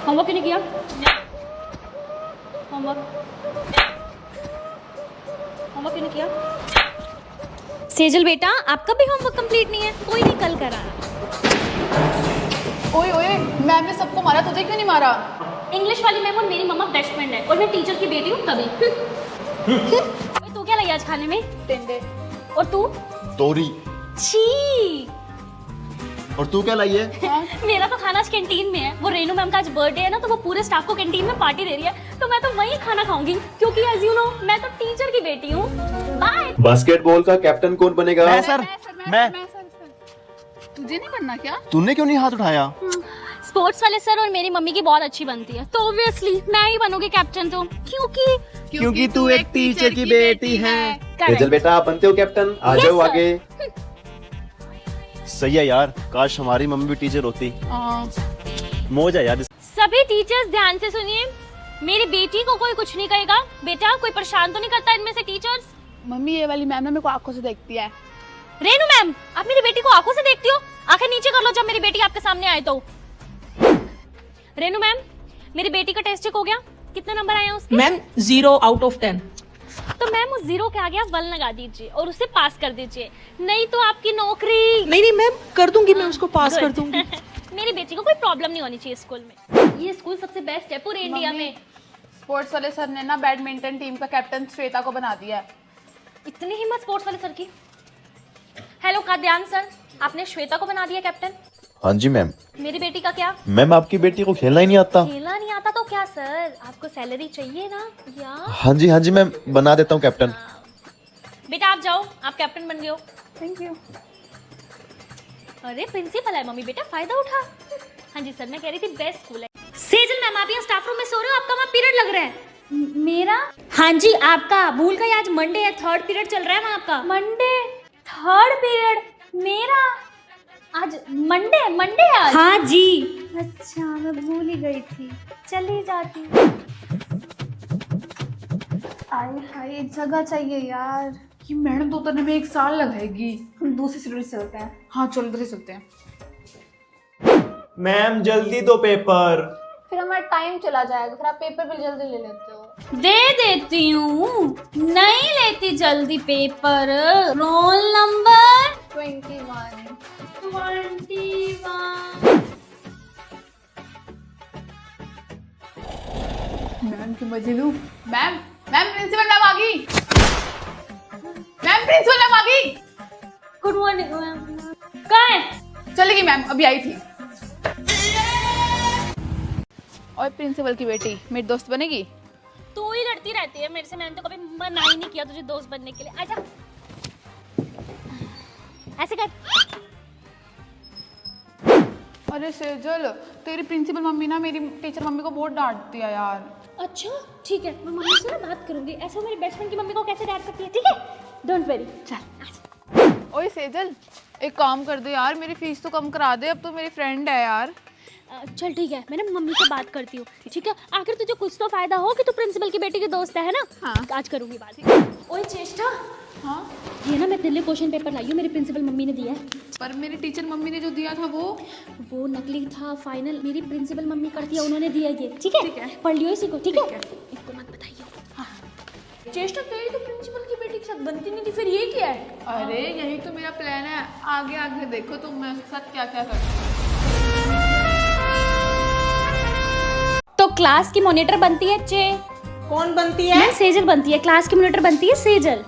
Homework क्यों नहीं किया? होमवर्क होमवर्क क्यों नहीं किया? सेजल बेटा, आपका भी होमवर्क कंप्लीट नहीं है? कोई नहीं, कल कराना। ओए ओए, मैम ने सबको मारा, तुझे क्यों नहीं मारा? इंग्लिश वाली मैम और मेरी मम्मा बेस्ट फ्रेंड है, और मैं टीचर की बेटी हूँ तभी। ओए, तू क्या लाई आज खाने में? टिंडे। और तू? तोरी। छी। और तू क्या लाई है? मेरा तो खाना आज कैंटीन में है। वो रेनू मैम का आज बर्थडे है ना, तो वो पूरे स्टाफ को कैंटीन में पार्टी दे रही है, तो मैं तो वहीं खाना खाऊंगी, क्योंकि एज यू नो मैं तो टीचर की बेटी हूँ। बाय। बास्केटबॉल का कैप्टन कौन बनेगा? मैं सर। तुझे नहीं बनना क्या? तूने क्यों नहीं हाथ उठाया? स्पोर्ट्स वाले सर और मेरी मम्मी की बहुत अच्छी बनती है, तो ऑब्वियसली मैं ही बनूंगी कैप्टन, तो क्योंकि तू एक टीचर की बेटी है। Correct. सेजल बेटा, आप बनते हो कैप्टन? आ Yes, जाओ sir. आगे। सही है यार, काश हमारी मम्मी भी टीचर होती। मौज है यार। सभी टीचर्स ध्यान से सुनिए, मेरी बेटी को कोई कुछ नहीं कहेगा। बेटा, कोई परेशान तो नहीं करता इनमें से टीचर्स? मम्मी, ये वाली मैम ना मेरे को आंखों से देखती है। रेनू मैम, आप मेरी बेटी को आंखों से देखती हो? आंखें नीचे कर लो जब मेरी बेटी आपके सामने आए तो। रेनू मैम, मेरी बेटी का टेस्ट चेक हो गया? कितने नंबर आए हैं उसके? Ma'am 0 out of 10। तो मैम उस 0 के आगे आप 1 लगा दीजिए और उसे पास कर दीजिए, नहीं तो आपकी नौकरी। नहीं मैम, कर दूंगी, मैं उसको पास कर दूंगी। मेरी बेटी को कोई प्रॉब्लम नहीं होनी चाहिए स्कूल में। ये स्कूल सबसे बेस्ट है पूरे इंडिया में। स्पोर्ट्स वाले सर ने ना बैडमिंटन टीम का कैप्टन श्वेता को बना दिया है। इतनी हिम्मत स्पोर्ट्स वाले सर की। हेलो काद्यान सर, आपने श्वेता को बना दिया कैप्टन। हाँ जी मैम। मेरी बेटी का क्या? मैम, आपकी बेटी को खेलना ही नहीं आता। खेलना नहीं आता तो क्या सर, आपको सैलरी चाहिए ना या? हाँ जी मैम, बना देता हूँ कैप्टन। बेटा आप जाओ, आप कैप्टन बन गए हो। Thank you. अरे प्रिंसिपल है मम्मी, बेटा फायदा उठा। हाँ जी सर, मैं कह रही थी बेस्ट स्कूल है। सेजल मैम, आप यहाँ स्टाफ रूम में सो रहे हो? आपका वहाँ पीरियड लग रहा है। मेरा? हाँ जी आपका। भूल गई, आज मंडे है, 3rd पीरियड चल रहा है वहाँ आपका। Monday 3rd period? मेरा आज मंडे है आज? हाँ जी। अच्छा, मैं भूल ही गई थी, चली जाती। आए हाय, एक जगह चाहिए यार। ये मैडम तो उतरने में 1 साल लगाएगी। हम दूसरी सीढ़ी से चलते हैं। हाँ चलो, इधर से चलते हैं। मैम जल्दी दो पेपर। फिर हमारा टाइम चला जाएगा, फिर आप पेपर भी जल्दी ले लेते हो। दे देती हूँ, नहीं लेती जल्दी पेपर। Roll number 21। मैम की मजे लूं। मैम प्रिंसिपल मैम आ गई। मैम प्रिंसिपल मैम आ गई। Good morning ma'am. कहाँ है? चलेगी मैम, अभी आई थी। और प्रिंसिपल की बेटी मेरी दोस्त बनेगी? तू ही लड़ती रहती है मेरे से, मैंने तो कभी मना ही नहीं किया तुझे दोस्त बनने के लिए। आजा, ऐसे कर। अरे सेजल, तेरी प्रिंसिपल मम्मी ना मेरी टीचर मम्मी को बहुत डांटती है यार। अच्छा ठीक है, मैं मम्मी से ना बात करूंगी। ऐसा मेरी बेस्ट फ्रेंड की मम्मी को कैसे डांट सकती है? ठीक है, डोंट वरी। चल। ओए सेजल, एक काम कर दे यार, मेरी फीस तो कम करा दे, अब तो मेरी फ्रेंड है यार। चल ठीक है, मैं ना मम्मी से बात करती हूँ। ठीक है, आखिर तुझे कुछ तो फायदा हो कि तू प्रिंसिपल की बेटी की दोस्त है ना? हाँ। आज करूंगी बात। ओए चेष्टा, हाँ ये ना मैं तेरे लिए क्वेश्चन पेपर लाई हूँ, मेरी प्रिंसिपल मम्मी ने दिया है। पर मेरी टीचर मम्मी ने जो दिया था वो नकली था। फाइनल मेरी प्रिंसिपल मम्मी करती है, उन्होंने दिया ये। ठीक है, पढ़ लियो इसी को। ठीक है, इसको मत बताइए। हाँ। चेष्टा, तेरी तो प्रिंसिपल की बेटी के साथ बनती नहीं थी, फिर ये क्या है? अरे यही तो मेरा प्लान है, आगे आगे देखो तुम मैं उसके साथ क्या क्या करती हूँ। तो क्लास की मॉनिटर बनती है चे। कौन बनती है? मैम सेजल बनती है, क्लास की मॉनिटर बनती है सेजल।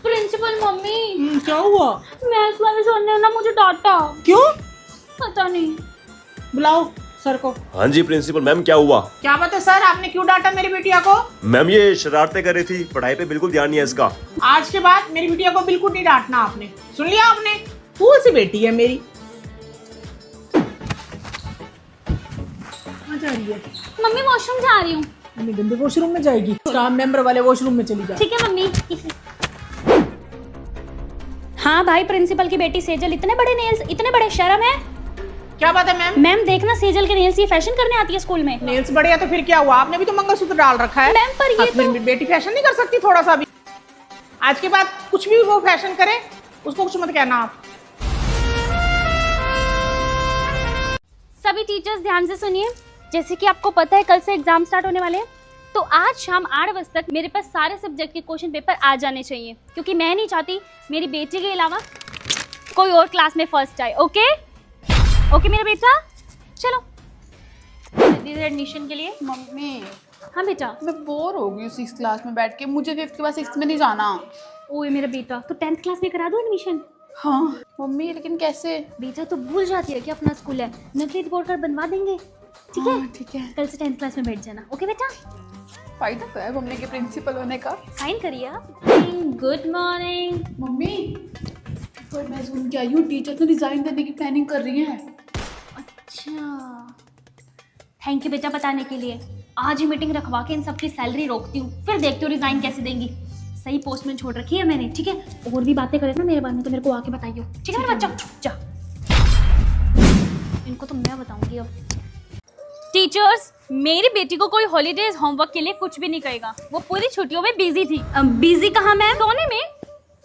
प्रिंसिपल मम्मी, क्या हुआ? मैथ्स वाले सर ने ना मुझे डांटा। क्यों? पता नहीं। बुलाओ सर को। हाँ जी प्रिंसिपल मैम, क्या हुआ? क्या बात है सर, आपने क्यों डांटा मेरी बिटिया को? मैम ये शरारतें कर रही थी, पढ़ाई पे बिल्कुल ध्यान नहीं है इसका। आज के बाद मेरी बिटिया को बिल्कुल नहीं डांटना आपने, सुन लिया आपने? फूल सी बेटी है मेरी। कहाँ जा रही है? मम्मी वॉशरूम जा रही हूँ। मम्मी गंदे वॉशरूम में जाएगी, स्टाफ मेंबर वाले वॉशरूम में चली जाए। ठीक है मम्मी। हाँ भाई, प्रिंसिपल की बेटी सेजल, इतने बड़े नेल्स, इतने बड़े, शर्म है? क्या बात है मैम? मैम देखना, सेजल के नेल्स ये फैशन करने आती है स्कूल में। नेल्स बढ़िया तो फिर क्या हुआ, आपने भी तो मंगलसूत्र डाल रखा है। मैम पर ये अब मेरी बेटी फैशन नहीं कर सकती थोड़ा सा भी? आज के बाद कुछ भी वो फैशन करे उसको कुछ मत कहना आप। सभी टीचर्स ध्यान से सुनिए। जैसे कि आपको पता है कल से एग्जाम स्टार्ट होने वाले हैं, तो आज शाम 8 बजे तक मेरे पास सारे सब्जेक्ट के क्वेश्चन पेपर आ जाने चाहिए, क्योंकि मैं नहीं चाहती मेरी बेटी के अलावा कोई और क्लास में फर्स्ट आए। ओके ओके मेरा बेटा, चलो दीदी एडमिशन के लिए। मम्मी हाँ बेटा। मैं बोर हो गई 6th क्लास में बैठ के, मुझे 5th के बाद 6th में नहीं जाना। ओए मेरा बेटा, तो 10th क्लास में करा दो एडमिशन। हाँ मम्मी, लेकिन कैसे? बेटा तो भूल जाती है कि अपना स्कूल है, नकली रिपोर्ट कार्ड बनवा देंगे। ठीक है ठीक है। कल से 10th क्लास में बैठ जाना। ओके बेटा। फायदा तो है मम्मी के प्रिंसिपल होने का। साइन करिए आप। Good morning. मम्मी पर मैं सुन के आई हूँ टीचर तो रिजाइन देने की प्लानिंग कर रही है। अच्छा, थैंक यू बेटा बताने के लिए। आज ही मीटिंग रखवा के इन सबकी सैलरी रोकती हूँ, फिर देखती हूँ रिजाइन कैसे देंगी। सही पोस्ट में छोड़ रखी है मैंने। ठीक है, और भी बातें करे ना मेरे बारे में तो मेरे को आके बताइए। ठीक है मेरा बच्चा, जा। इनको तो मैं बताऊंगी अब। टीचर्स, मेरी बेटी को कोई हॉलीडेज होमवर्क के लिए कुछ भी नहीं कहेगा। वो पूरी छुट्टियों में बिजी थी। बिजी कहाँ मैम? सोने में।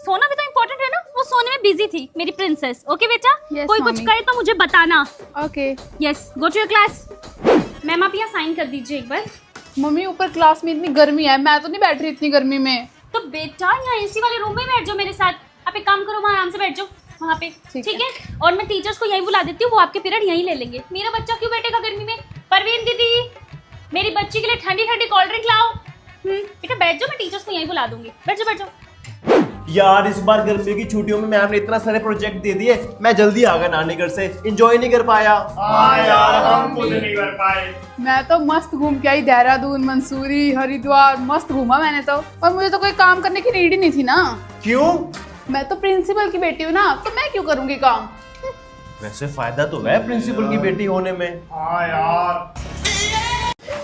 सोना भी तो इम्पोर्टेंट है ना, वो सोने में बिजी थी मेरी प्रिंसेस। ओके बेटा, कोई कुछ कहे तो मुझे बताना। Okay. Yes, go to your class. Ma'am आप यहाँ साइन कर दीजिए एक बार। मम्मी ऊपर क्लास में इतनी गर्मी है, मैं तो नहीं बैठ रही इतनी गर्मी में। तो बेटा यहाँ एसी वाले रूम में बैठ जाओ मेरे साथ। आप एक काम करो, वहाँ आराम से बैठ जाओ वहाँ पे। ठीक है, और मैं टीचर्स को यहीं बुला देती हूँ, वो आपके पीरियड यहीं ले लेंगे। मेरा बच्चा क्यों बैठेगा गर्मी में? परवीन दीदी, मेरी बच्ची के लिए ठंडी ठंडी कोल्ड ड्रिंक लाओ। बेटा बैठ जाओ, मैं टीचर्स को यहीं बुला दूंगी। बैठ जाओ बैठ जाओ। यार इस बार गर्मियों की छुट्टियों में मैम ने इतना सारे प्रोजेक्ट दे दिए, मैं जल्दी आ गया नानी घर से, एंजॉय नहीं कर पाया। हाँ यार, हम खुद नहीं कर पाए। मैं तो मस्त घूम के आई, देहरादून, मंसूरी, हरिद्वार, मस्त घूमा मैंने तो। और मुझे तो कोई काम करने की नीड ही नहीं थी ना। क्यों? मैं तो प्रिंसिपल की बेटी हूँ ना, तो मैं क्यों करूँगी काम? वैसे फायदा तो है प्रिंसिपल की बेटी होने में। हाँ यार।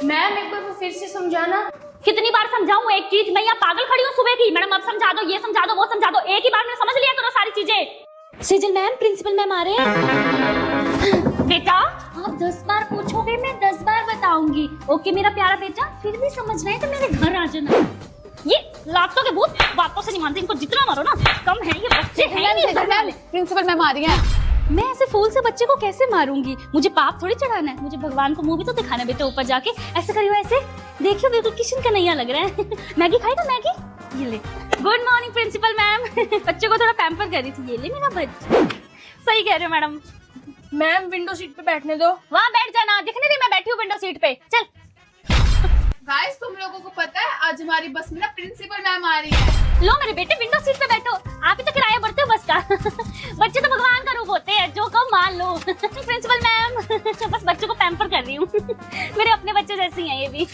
मैम एक बार फिर से समझाना। कितनी बार समझाऊं एक चीज? मैं यहाँ पागल खड़ी हूँ सुबह की। मैडम अब समझा दो, ये समझा दो, वो समझा दो। एक ही बार में समझ लिया करो सारी चीजें। सेजल मैम, प्रिंसिपल मैम आ रहे हैं। बेटा आप 10 बार पूछोगे, मैं 10 बार बताऊंगी। ओके मेरा प्यारा बेटा, फिर भी समझ रहे हैं तो मेरे घर आ जाना। ये लातों के भूत बातों से नहीं मानते, इनको जितना मारो ना कम है। ये बच्चे हैं नहीं घर वाले। प्रिंसिपल मैम आ रही हैं। मैं ऐसे फूल से बच्चे को कैसे मारूंगी? मुझे पाप थोड़ी चढ़ाना है, मुझे भगवान को मुंह भी तो दिखाना है। बेटा ऊपर जाके ऐसे करियो, ऐसे देखियो, बिल्कुल किशन का नैया लग रहा है। मैगी खाएगा? मैगी ये ले। Good morning principal ma'am. बच्चे को थोड़ा पैम्पर कर रही थी। ये ले मेरा बच्चा। सही कह रहे हो मैडम। मैम विंडो सीट पे बैठने दो। वहाँ बैठ जाना, दिखने नहीं मैं बैठी हूँ विंडो सीट पे। चल। गाइस तुम लोगों को पता है आज हमारी बस में ना प्रिंसिपल मैम आ रही है। लो मेरे बेटे विंडो सीट पे बैठो। आप ही तो किराया भरते हो बस का। बच्चे तो भगवान का रूप होते हैं, जो कहो मान लो। प्रिंसिपल मैम बस बच्चों को पैम्पर कर रही हूँ। मेरे अपने बच्चे जैसे ही हैं ये भी।